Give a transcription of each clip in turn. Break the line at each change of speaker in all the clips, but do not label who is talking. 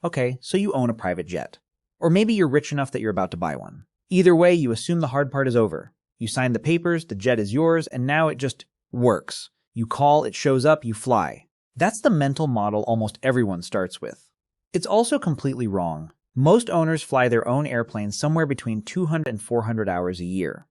Okay, so you own a private jet. Or maybe you're rich enough that you're about to buy one. Either way, you assume the hard part is over. You sign the papers, the jet is yours, and now it just works. You call, it shows up, you fly. That's the mental model almost everyone starts with. It's also completely wrong. Most owners fly their own airplanes somewhere between 200 and 400 hours a year,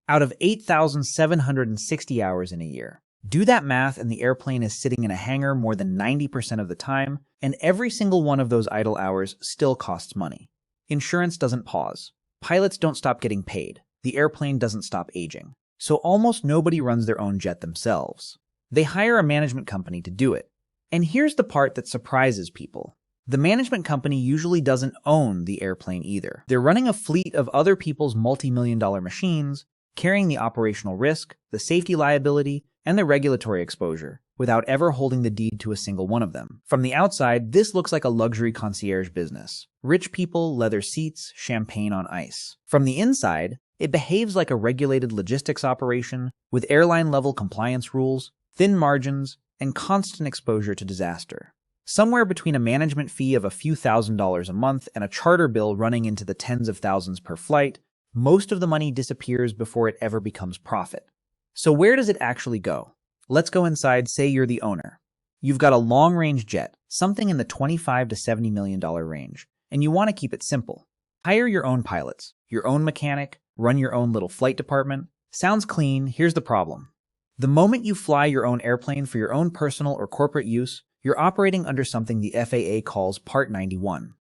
out of 8,760 hours in a year. Do that math and the airplane is sitting in a hangar more than 90% of the time, and every single one of those idle hours still costs money. Insurance doesn't pause. Pilots don't stop getting paid. The airplane doesn't stop aging. So almost nobody runs their own jet themselves. They hire a management company to do it. And here's the part that surprises people. The management company usually doesn't own the airplane either. They're running a fleet of other people's multi-million-dollar machines, carrying the operational risk, the safety liability, and the regulatory exposure, without ever holding the deed to a single one of them. From the outside, this looks like a luxury concierge business. Rich people, leather seats, champagne on ice. From the inside, it behaves like a regulated logistics operation with airline-level compliance rules, thin margins, and constant exposure to disaster. Somewhere between a management fee of a few $1,000s a month and a charter bill running into the tens of thousands per flight, most of the money disappears before it ever becomes profit. So where does it actually go? Let's go inside, say you're the owner. You've got a long-range jet, something in the $25 to $70 million range, and you want to keep it simple. Hire your own pilots, your own mechanic, run your own little flight department. Sounds clean, here's the problem. The moment you fly your own airplane for your own personal or corporate use, you're operating under something the FAA calls Part 91.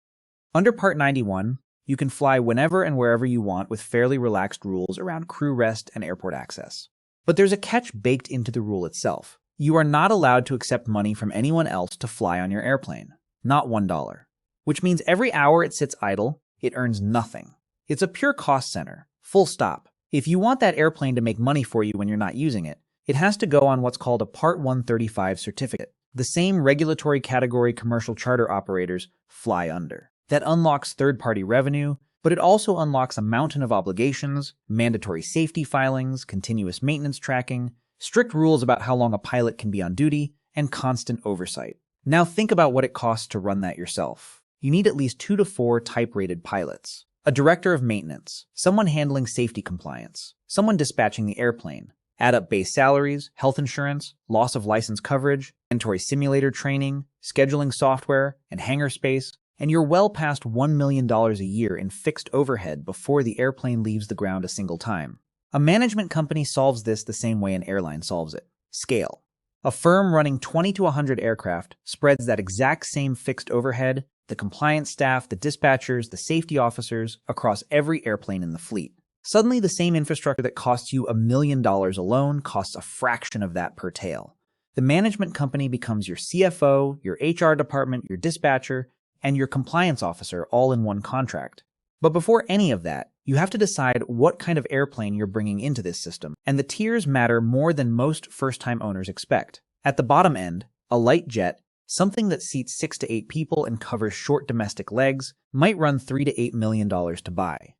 Under Part 91, you can fly whenever and wherever you want with fairly relaxed rules around crew rest and airport access. But there's a catch baked into the rule itself. You are not allowed to accept money from anyone else to fly on your airplane. Not $1. Which means every hour it sits idle, it earns nothing. It's a pure cost center. Full stop. If you want that airplane to make money for you when you're not using it, it has to go on what's called a Part 135 certificate, the same regulatory category commercial charter operators fly under. That unlocks third-party revenue, but it also unlocks a mountain of obligations, mandatory safety filings, continuous maintenance tracking, strict rules about how long a pilot can be on duty, and constant oversight. Now think about what it costs to run that yourself. You need at least 2 to 4 type-rated pilots, a director of maintenance, someone handling safety compliance, someone dispatching the airplane. Add up base salaries, health insurance, loss of license coverage, mandatory simulator training, scheduling software, and hangar space, and you're well past $1 million a year in fixed overhead before the airplane leaves the ground a single time. A management company solves this the same way an airline solves it. Scale. A firm running 20 to 100 aircraft spreads that exact same fixed overhead, the compliance staff, the dispatchers, the safety officers, across every airplane in the fleet. Suddenly, the same infrastructure that costs you $1 million alone costs a fraction of that per tail. The management company becomes your CFO, your HR department, your dispatcher, and your compliance officer all in one contract. But before any of that, you have to decide what kind of airplane you're bringing into this system, and the tiers matter more than most first-time owners expect. At the bottom end, a light jet, something that seats 6 to 8 people and covers short domestic legs, might run $3 to $8 million to buy.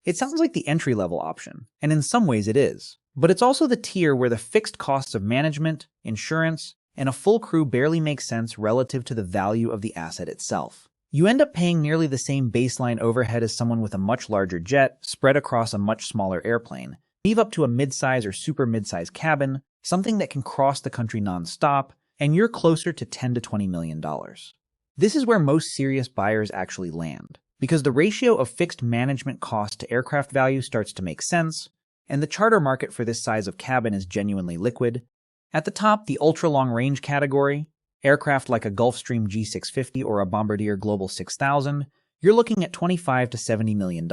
It sounds like the entry-level option, and in some ways it is. But it's also the tier where the fixed costs of management, insurance, and a full crew barely make sense relative to the value of the asset itself. You end up paying nearly the same baseline overhead as someone with a much larger jet spread across a much smaller airplane. Leave up to a mid-size or super mid-size cabin, something that can cross the country non-stop, and you're closer to $10 to $20 million. This is where most serious buyers actually land, because the ratio of fixed management cost to aircraft value starts to make sense, and the charter market for this size of cabin is genuinely liquid. At the top, the ultra-long-range category, aircraft like a Gulfstream G650 or a Bombardier Global 6000, you're looking at $25 to $70 million.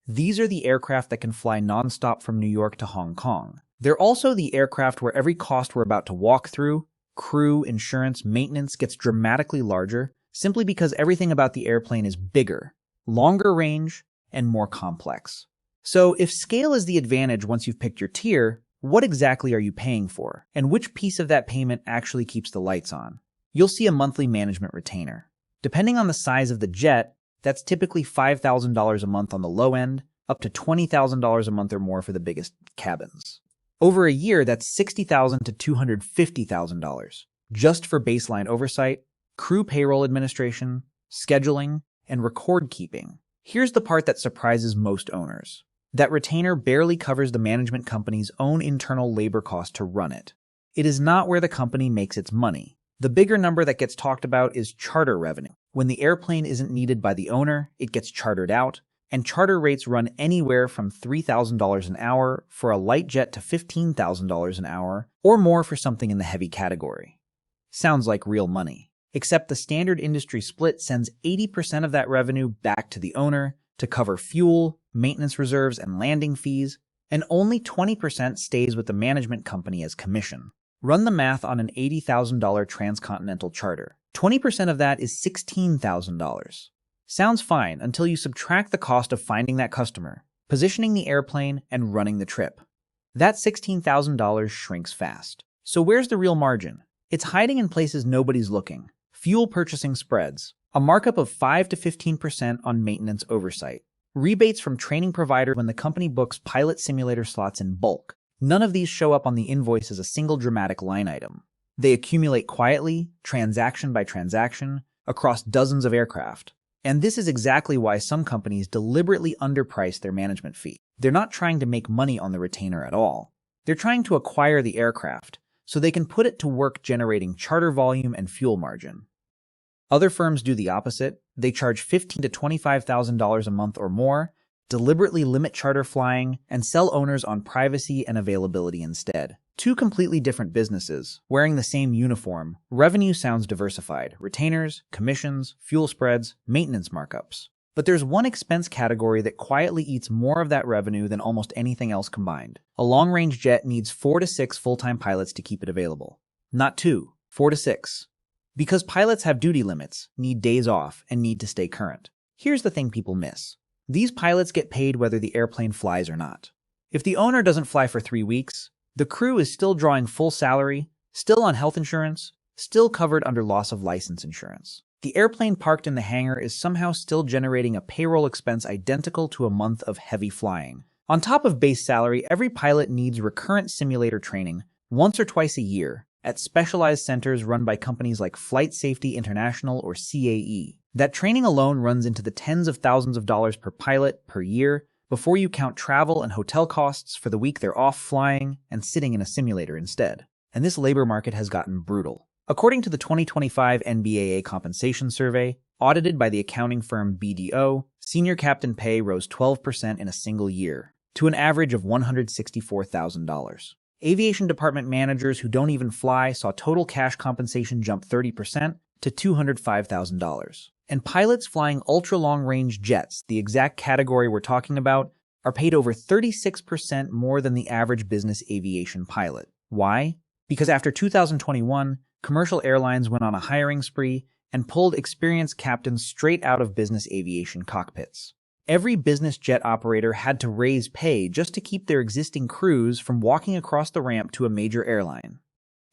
These are the aircraft that can fly nonstop from New York to Hong Kong. They're also the aircraft where every cost we're about to walk through, crew, insurance, maintenance, gets dramatically larger, simply because everything about the airplane is bigger, longer range, and more complex. So if scale is the advantage once you've picked your tier, what exactly are you paying for? And which piece of that payment actually keeps the lights on? You'll see a monthly management retainer. Depending on the size of the jet, that's typically $5,000 a month on the low end, up to $20,000 a month or more for the biggest cabins. Over a year, that's $60,000 to $250,000, just for baseline oversight, crew payroll administration, scheduling, and record keeping. Here's the part that surprises most owners. That retainer barely covers the management company's own internal labor cost to run it. It is not where the company makes its money. The bigger number that gets talked about is charter revenue. When the airplane isn't needed by the owner, it gets chartered out, and charter rates run anywhere from $3,000 an hour for a light jet to $15,000 an hour, or more for something in the heavy category. Sounds like real money. Except the standard industry split sends 80% of that revenue back to the owner to cover fuel, maintenance reserves, and landing fees, and only 20% stays with the management company as commission. Run the math on an $80,000 transcontinental charter. 20% of that is $16,000. Sounds fine until you subtract the cost of finding that customer, positioning the airplane, and running the trip. That $16,000 shrinks fast. So where's the real margin? It's hiding in places nobody's looking. Fuel purchasing spreads, a markup of 5 to 15% on maintenance oversight. Rebates from training providers when the company books pilot simulator slots in bulk. None of these show up on the invoice as a single dramatic line item. They accumulate quietly, transaction by transaction, across dozens of aircraft. And this is exactly why some companies deliberately underprice their management fee. They're not trying to make money on the retainer at all. They're trying to acquire the aircraft so they can put it to work generating charter volume and fuel margin. Other firms do the opposite. They charge $15,000 to $25,000 a month or more, deliberately limit charter flying, and sell owners on privacy and availability instead. Two completely different businesses, wearing the same uniform. Revenue sounds diversified: retainers, commissions, fuel spreads, maintenance markups. But there's one expense category that quietly eats more of that revenue than almost anything else combined. A long-range jet needs 4 to 6 full-time pilots to keep it available. Not 2, 4 to 6. Because pilots have duty limits, need days off, and need to stay current. Here's the thing people miss. These pilots get paid whether the airplane flies or not. If the owner doesn't fly for 3 weeks, the crew is still drawing full salary, still on health insurance, still covered under loss of license insurance. The airplane parked in the hangar is somehow still generating a payroll expense identical to a month of heavy flying. On top of base salary, every pilot needs recurrent simulator training once or twice a year at specialized centers run by companies like Flight Safety International or CAE. That training alone runs into the tens of thousands of dollars per pilot per year before you count travel and hotel costs for the week they're off flying and sitting in a simulator instead. And this labor market has gotten brutal. According to the 2025 NBAA compensation survey, audited by the accounting firm BDO, senior captain pay rose 12% in a single year, to an average of $164,000. Aviation department managers who don't even fly saw total cash compensation jump 30% to $205,000. And pilots flying ultra-long-range jets, the exact category we're talking about, are paid over 36% more than the average business aviation pilot. Why? Because after 2021, commercial airlines went on a hiring spree and pulled experienced captains straight out of business aviation cockpits. Every business jet operator had to raise pay just to keep their existing crews from walking across the ramp to a major airline.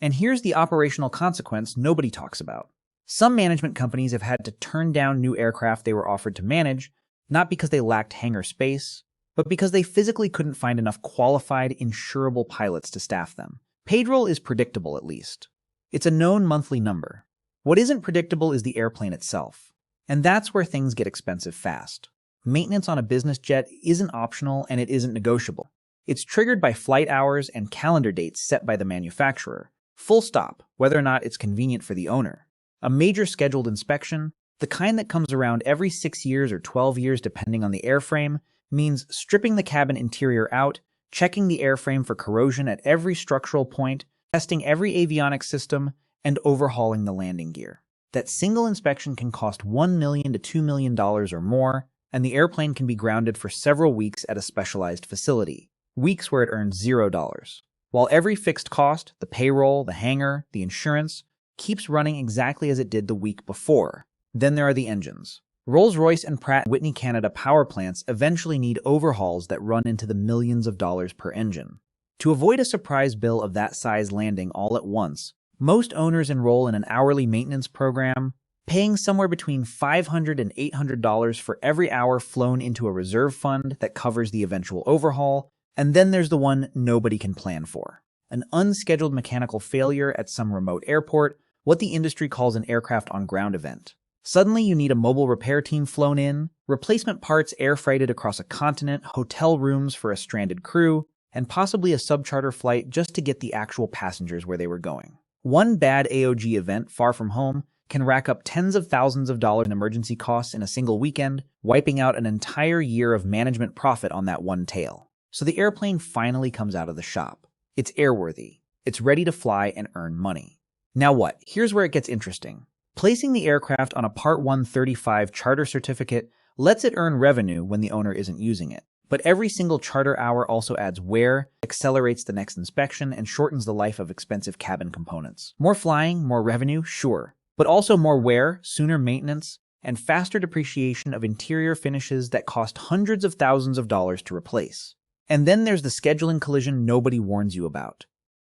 And here's the operational consequence nobody talks about. Some management companies have had to turn down new aircraft they were offered to manage, not because they lacked hangar space, but because they physically couldn't find enough qualified, insurable pilots to staff them. Payroll is predictable, at least. It's a known monthly number. What isn't predictable is the airplane itself. And that's where things get expensive fast. Maintenance on a business jet isn't optional and it isn't negotiable. It's triggered by flight hours and calendar dates set by the manufacturer. Full stop, whether or not it's convenient for the owner. A major scheduled inspection, the kind that comes around every 6 years or 12 years depending on the airframe, means stripping the cabin interior out, checking the airframe for corrosion at every structural point, testing every avionics system, and overhauling the landing gear. That single inspection can cost $1 million to $2 million or more, and the airplane can be grounded for several weeks at a specialized facility, weeks where it earns $0. While every fixed cost, the payroll, the hangar, the insurance, keeps running exactly as it did the week before. Then there are the engines. Rolls-Royce and Pratt & Whitney Canada power plants eventually need overhauls that run into the millions of dollars per engine. To avoid a surprise bill of that size landing all at once, most owners enroll in an hourly maintenance program, paying somewhere between $500 and $800 for every hour flown into a reserve fund that covers the eventual overhaul, and then there's the one nobody can plan for. An unscheduled mechanical failure at some remote airport, what the industry calls an aircraft on ground event. Suddenly you need a mobile repair team flown in, replacement parts air freighted across a continent, hotel rooms for a stranded crew, and possibly a subcharter flight just to get the actual passengers where they were going. One bad AOG event far from home can rack up tens of thousands of dollars in emergency costs in a single weekend, wiping out an entire year of management profit on that one tail. So the airplane finally comes out of the shop. It's airworthy. It's ready to fly and earn money. Now what? Here's where it gets interesting. Placing the aircraft on a Part 135 charter certificate lets it earn revenue when the owner isn't using it. But every single charter hour also adds wear, accelerates the next inspection, and shortens the life of expensive cabin components. More flying, more revenue, sure. But also more wear, sooner maintenance, and faster depreciation of interior finishes that cost hundreds of thousands of dollars to replace. And then there's the scheduling collision nobody warns you about.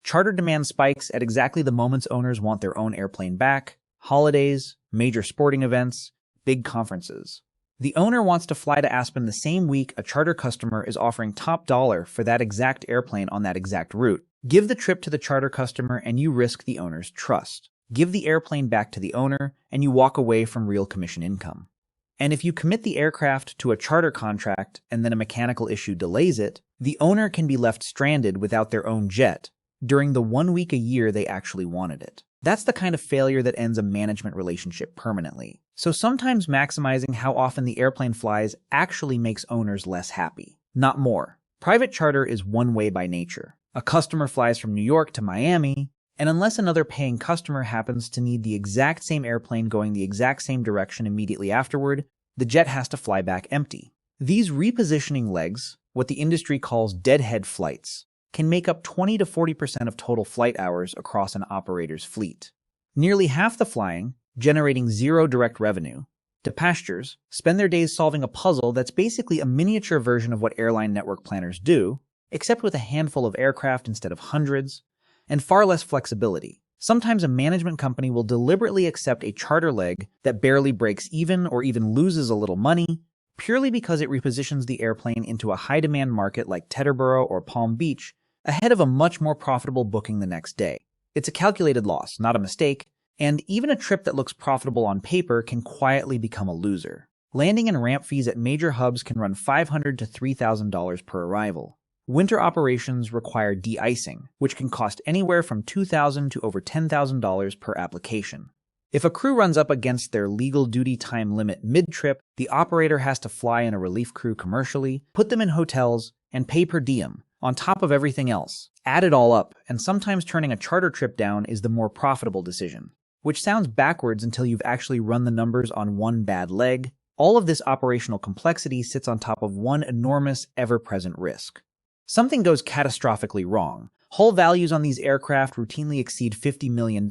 Charter demand spikes at exactly the moments owners want their own airplane back: holidays, major sporting events, big conferences. The owner wants to fly to Aspen the same week a charter customer is offering top dollar for that exact airplane on that exact route. Give the trip to the charter customer and you risk the owner's trust. Give the airplane back to the owner and you walk away from real commission income. And if you commit the aircraft to a charter contract and then a mechanical issue delays it, the owner can be left stranded without their own jet during the 1 week a year they actually wanted it. That's the kind of failure that ends a management relationship permanently. So sometimes maximizing how often the airplane flies actually makes owners less happy, not more. Private charter is one way by nature. A customer flies from New York to Miami, and unless another paying customer happens to need the exact same airplane going the exact same direction immediately afterward, the jet has to fly back empty. These repositioning legs, what the industry calls deadhead flights, can make up 20 to 40% of total flight hours across an operator's fleet. Nearly half the flying, generating zero direct revenue, DePastures spend their days solving a puzzle that's basically a miniature version of what airline network planners do, except with a handful of aircraft instead of hundreds, and far less flexibility. Sometimes a management company will deliberately accept a charter leg that barely breaks even or even loses a little money, purely because it repositions the airplane into a high-demand market like Teterboro or Palm Beach, ahead of a much more profitable booking the next day. It's a calculated loss, not a mistake, and even a trip that looks profitable on paper can quietly become a loser. Landing and ramp fees at major hubs can run $500 to $3,000 per arrival. Winter operations require de-icing, which can cost anywhere from $2,000 to over $10,000 per application. If a crew runs up against their legal duty time limit mid-trip, the operator has to fly in a relief crew commercially, put them in hotels, and pay per diem, on top of everything else. Add it all up, and sometimes turning a charter trip down is the more profitable decision. Which sounds backwards until you've actually run the numbers on one bad leg. All of this operational complexity sits on top of one enormous, ever-present risk. Something goes catastrophically wrong. Hull values on these aircraft routinely exceed $50 million,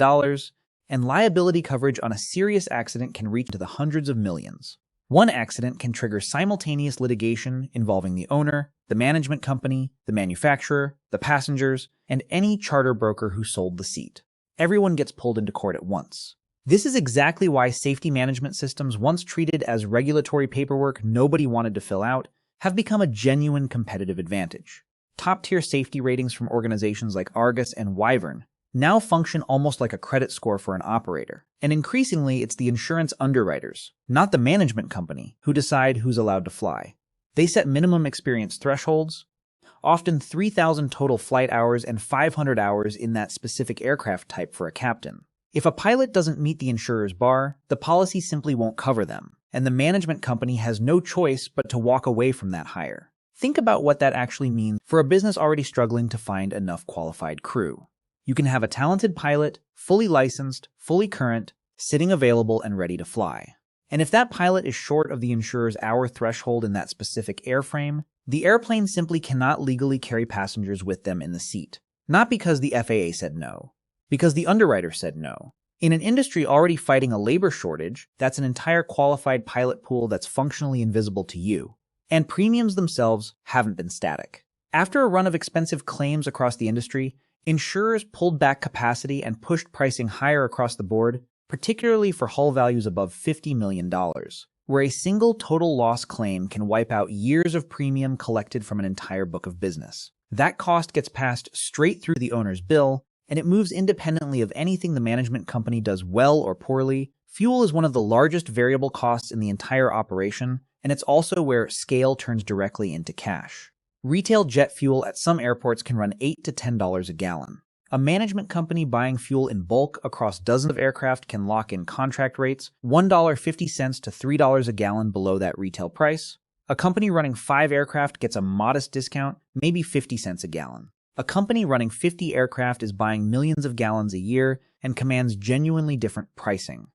and liability coverage on a serious accident can reach into the hundreds of millions. One accident can trigger simultaneous litigation involving the owner, the management company, the manufacturer, the passengers, and any charter broker who sold the seat. Everyone gets pulled into court at once. This is exactly why safety management systems, once treated as regulatory paperwork nobody wanted to fill out, have become a genuine competitive advantage. Top-tier safety ratings from organizations like Argus and Wyvern now function almost like a credit score for an operator. And increasingly, it's the insurance underwriters, not the management company, who decide who's allowed to fly. They set minimum experience thresholds, often 3,000 total flight hours and 500 hours in that specific aircraft type for a captain. If a pilot doesn't meet the insurer's bar, the policy simply won't cover them, and the management company has no choice but to walk away from that hire. Think about what that actually means for a business already struggling to find enough qualified crew. You can have a talented pilot, fully licensed, fully current, sitting available and ready to fly. And if that pilot is short of the insurer's hour threshold in that specific airframe, the airplane simply cannot legally carry passengers with them in the seat. Not because the FAA said no, because the underwriter said no. In an industry already fighting a labor shortage, that's an entire qualified pilot pool that's functionally invisible to you. And premiums themselves haven't been static. After a run of expensive claims across the industry, insurers pulled back capacity and pushed pricing higher across the board, particularly for hull values above $50 million, where a single total loss claim can wipe out years of premium collected from an entire book of business. That cost gets passed straight through the owner's bill, and it moves independently of anything the management company does well or poorly, Fuel is one of the largest variable costs in the entire operation, and it's also where scale turns directly into cash. Retail jet fuel at some airports can run $8 to $10 a gallon. A management company buying fuel in bulk across dozens of aircraft can lock in contract rates $1.50 to $3 a gallon below that retail price. A company running 5 aircraft gets a modest discount, maybe 50 cents a gallon. A company running 50 aircraft is buying millions of gallons a year and commands genuinely different pricing.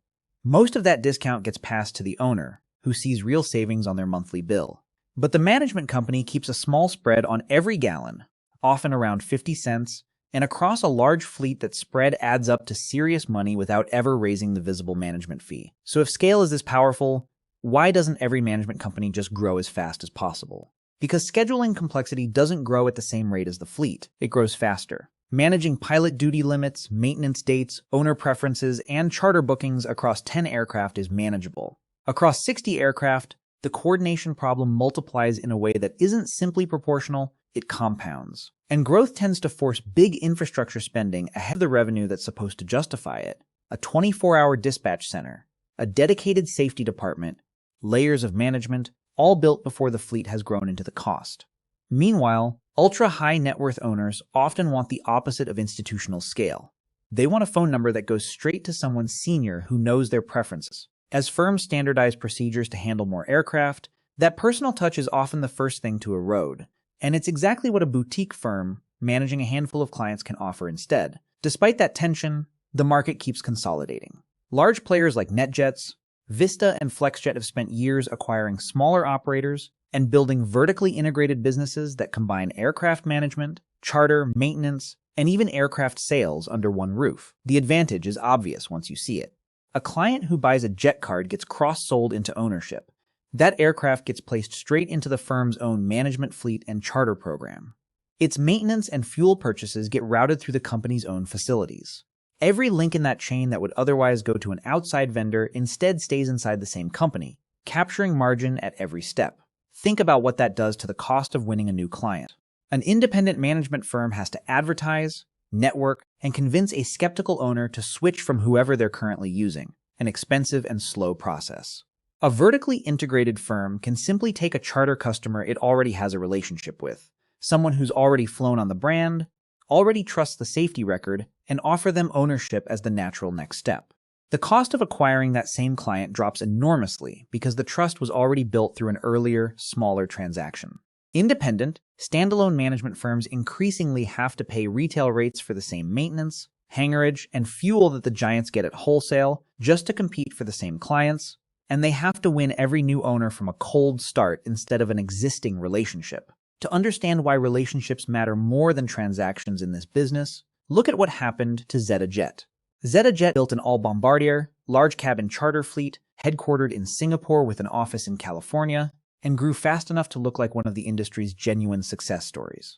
Most of that discount gets passed to the owner, who sees real savings on their monthly bill. But the management company keeps a small spread on every gallon, often around 50 cents, and across a large fleet, that spread adds up to serious money without ever raising the visible management fee. So if scale is this powerful, why doesn't every management company just grow as fast as possible? Because scheduling complexity doesn't grow at the same rate as the fleet. It grows faster. Managing pilot duty limits, maintenance dates, owner preferences, and charter bookings across 10 aircraft is manageable. Across 60 aircraft, the coordination problem multiplies in a way that isn't simply proportional, it compounds. And growth tends to force big infrastructure spending ahead of the revenue that's supposed to justify it. A 24-hour dispatch center, a dedicated safety department, layers of management, all built before the fleet has grown into the cost. Meanwhile, ultra-high net worth owners often want the opposite of institutional scale. They want a phone number that goes straight to someone senior who knows their preferences. As firms standardize procedures to handle more aircraft, that personal touch is often the first thing to erode. And it's exactly what a boutique firm managing a handful of clients can offer instead. Despite that tension, the market keeps consolidating. Large players like NetJets, Vista, and FlexJet have spent years acquiring smaller operators and building vertically integrated businesses that combine aircraft management, charter, maintenance, and even aircraft sales under one roof. The advantage is obvious once you see it. A client who buys a jet card gets cross-sold into ownership. That aircraft gets placed straight into the firm's own management fleet and charter program. Its maintenance and fuel purchases get routed through the company's own facilities. Every link in that chain that would otherwise go to an outside vendor instead stays inside the same company, capturing margin at every step. Think about what that does to the cost of winning a new client. An independent management firm has to advertise, network, and convince a skeptical owner to switch from whoever they're currently using, an expensive and slow process. A vertically integrated firm can simply take a charter customer it already has a relationship with, someone who's already flown on the brand, already trusts the safety record, and offer them ownership as the natural next step. The cost of acquiring that same client drops enormously because the trust was already built through an earlier, smaller transaction. Independent, standalone management firms increasingly have to pay retail rates for the same maintenance, hangarage, and fuel that the giants get at wholesale just to compete for the same clients, and they have to win every new owner from a cold start instead of an existing relationship. To understand why relationships matter more than transactions in this business, look at what happened to ZetaJet. ZetaJet built an all-Bombardier, large-cabin charter fleet, headquartered in Singapore with an office in California, and grew fast enough to look like one of the industry's genuine success stories.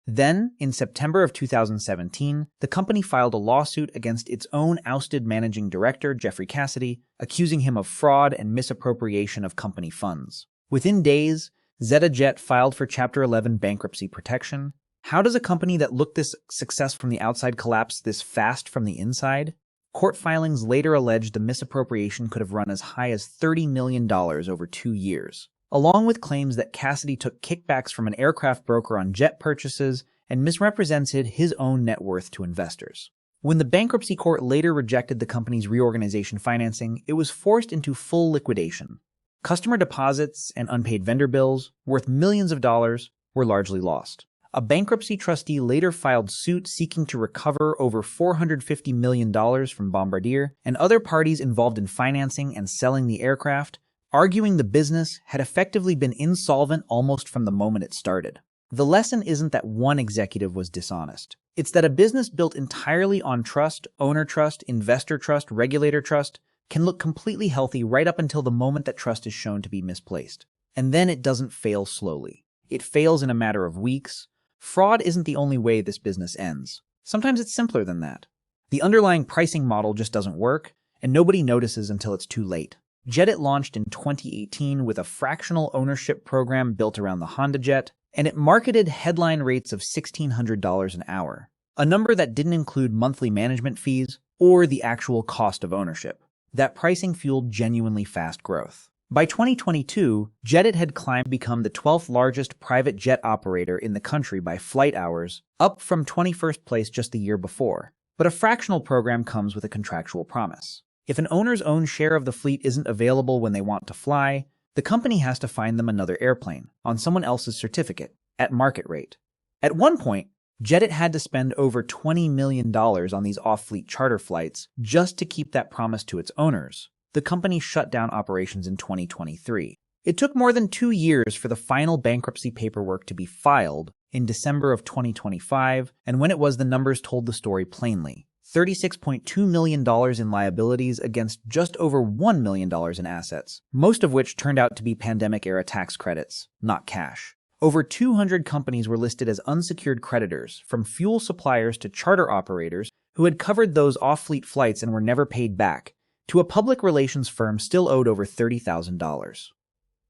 Then, in September of 2017, the company filed a lawsuit against its own ousted managing director, Jeffrey Cassidy, accusing him of fraud and misappropriation of company funds. Within days, ZetaJet filed for Chapter 11 bankruptcy protection. How does a company that looked this successful from the outside collapse this fast from the inside? Court filings later alleged the misappropriation could have run as high as $30 million over 2 years, along with claims that Cassidy took kickbacks from an aircraft broker on jet purchases and misrepresented his own net worth to investors. When the bankruptcy court later rejected the company's reorganization financing, it was forced into full liquidation. Customer deposits and unpaid vendor bills, worth millions of dollars, were largely lost. A bankruptcy trustee later filed suit seeking to recover over $450 million from Bombardier and other parties involved in financing and selling the aircraft, arguing the business had effectively been insolvent almost from the moment it started. The lesson isn't that one executive was dishonest. It's that a business built entirely on trust, owner trust, investor trust, regulator trust, can look completely healthy right up until the moment that trust is shown to be misplaced. And then it doesn't fail slowly. It fails in a matter of weeks. Fraud isn't the only way this business ends. Sometimes it's simpler than that. The underlying pricing model just doesn't work, and nobody notices until it's too late. Jetit launched in 2018 with a fractional ownership program built around the Honda Jet, and it marketed headline rates of $1,600 an hour, a number that didn't include monthly management fees or the actual cost of ownership. That pricing fueled genuinely fast growth. By 2022, Jet had climbed to become the 12th largest private jet operator in the country by flight hours, up from 21st place just the year before. But a fractional program comes with a contractual promise. If an owner's own share of the fleet isn't available when they want to fly, the company has to find them another airplane, on someone else's certificate, at market rate. At one point, Jet had to spend over $20 million on these off-fleet charter flights just to keep that promise to its owners. The company shut down operations in 2023. It took more than 2 years for the final bankruptcy paperwork to be filed in December of 2025, and when it was, the numbers told the story plainly. $36.2 million in liabilities against just over $1 million in assets, most of which turned out to be pandemic-era tax credits, not cash. Over 200 companies were listed as unsecured creditors, from fuel suppliers to charter operators who had covered those off-fleet flights and were never paid back, to a public relations firm still owed over $30,000.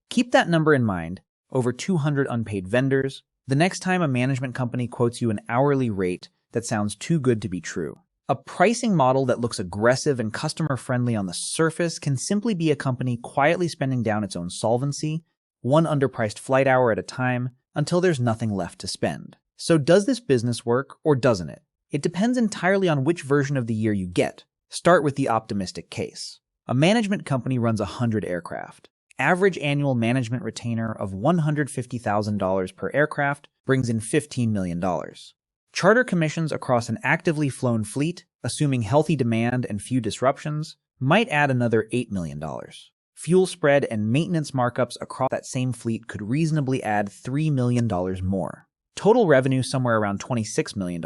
Keep that number in mind, over 200 unpaid vendors, the next time a management company quotes you an hourly rate that sounds too good to be true. A pricing model that looks aggressive and customer-friendly on the surface can simply be a company quietly spending down its own solvency, one underpriced flight hour at a time, until there's nothing left to spend. So does this business work, or doesn't it? It depends entirely on which version of the year you get. Start with the optimistic case. A management company runs 100 aircraft. Average annual management retainer of $150,000 per aircraft brings in $15 million. Charter commissions across an actively flown fleet, assuming healthy demand and few disruptions, might add another $8 million. Fuel spread and maintenance markups across that same fleet could reasonably add $3 million more. Total revenue somewhere around $26 million.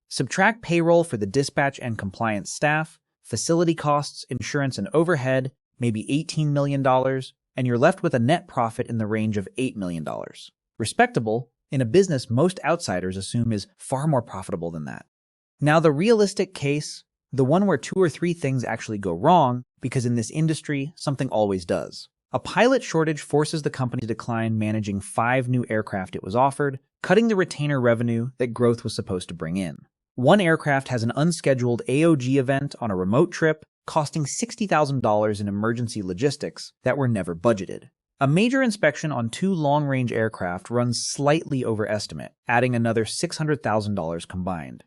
Subtract payroll for the dispatch and compliance staff, facility costs, insurance, and overhead, maybe $18 million, and you're left with a net profit in the range of $8 million. Respectable, in a business most outsiders assume is far more profitable than that. Now, the realistic case, the one where 2 or 3 things actually go wrong, because in this industry, something always does. A pilot shortage forces the company to decline managing 5 new aircraft it was offered, cutting the retainer revenue that growth was supposed to bring in. One aircraft has an unscheduled AOG event on a remote trip, costing $60,000 in emergency logistics that were never budgeted. A major inspection on 2 long-range aircraft runs slightly over estimate, adding another $600,000 combined.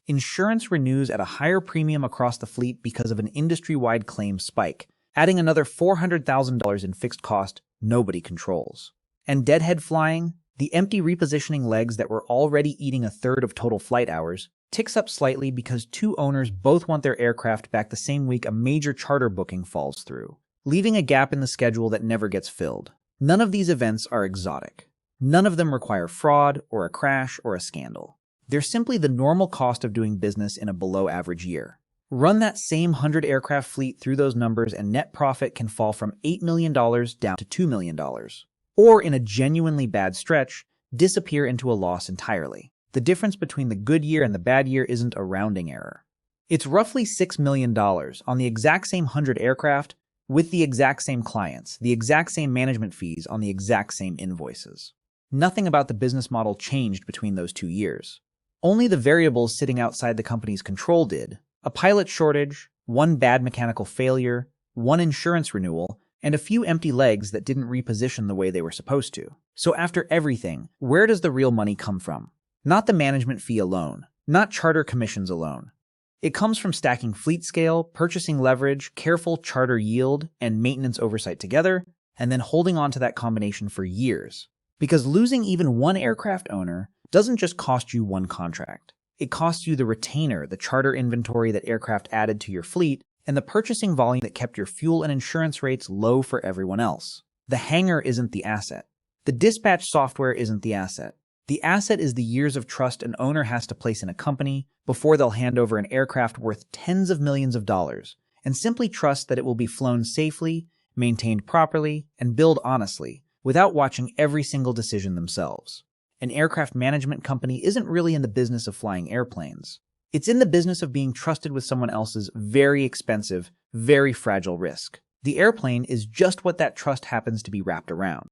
Insurance renews at a higher premium across the fleet because of an industry-wide claim spike, adding another $400,000 in fixed cost nobody controls. And deadhead flying, the empty repositioning legs that were already eating a third of total flight hours, ticks up slightly because 2 owners both want their aircraft back the same week a major charter booking falls through, leaving a gap in the schedule that never gets filled. None of these events are exotic. None of them require fraud or a crash or a scandal. They're simply the normal cost of doing business in a below-average year. Run that same 100 aircraft fleet through those numbers and net profit can fall from $8 million down to $2 million. Or, in a genuinely bad stretch, disappear into a loss entirely. The difference between the good year and the bad year isn't a rounding error. It's roughly $6 million on the exact same 100 aircraft, with the exact same clients, the exact same management fees on the exact same invoices. Nothing about the business model changed between those 2 years. Only the variables sitting outside the company's control did. A pilot shortage, 1 bad mechanical failure, 1 insurance renewal, and a few empty legs that didn't reposition the way they were supposed to. So after everything, where does the real money come from? Not the management fee alone, not charter commissions alone. It comes from stacking fleet scale, purchasing leverage, careful charter yield, and maintenance oversight together, and then holding on to that combination for years. Because losing even 1 aircraft owner doesn't just cost you 1 contract. It costs you the retainer, the charter inventory that aircraft added to your fleet, and the purchasing volume that kept your fuel and insurance rates low for everyone else. The hangar isn't the asset. The dispatch software isn't the asset. The asset is the years of trust an owner has to place in a company before they'll hand over an aircraft worth tens of millions of dollars, and simply trust that it will be flown safely, maintained properly, and billed honestly, without watching every single decision themselves. An aircraft management company isn't really in the business of flying airplanes. It's in the business of being trusted with someone else's very expensive, very fragile risk. The airplane is just what that trust happens to be wrapped around.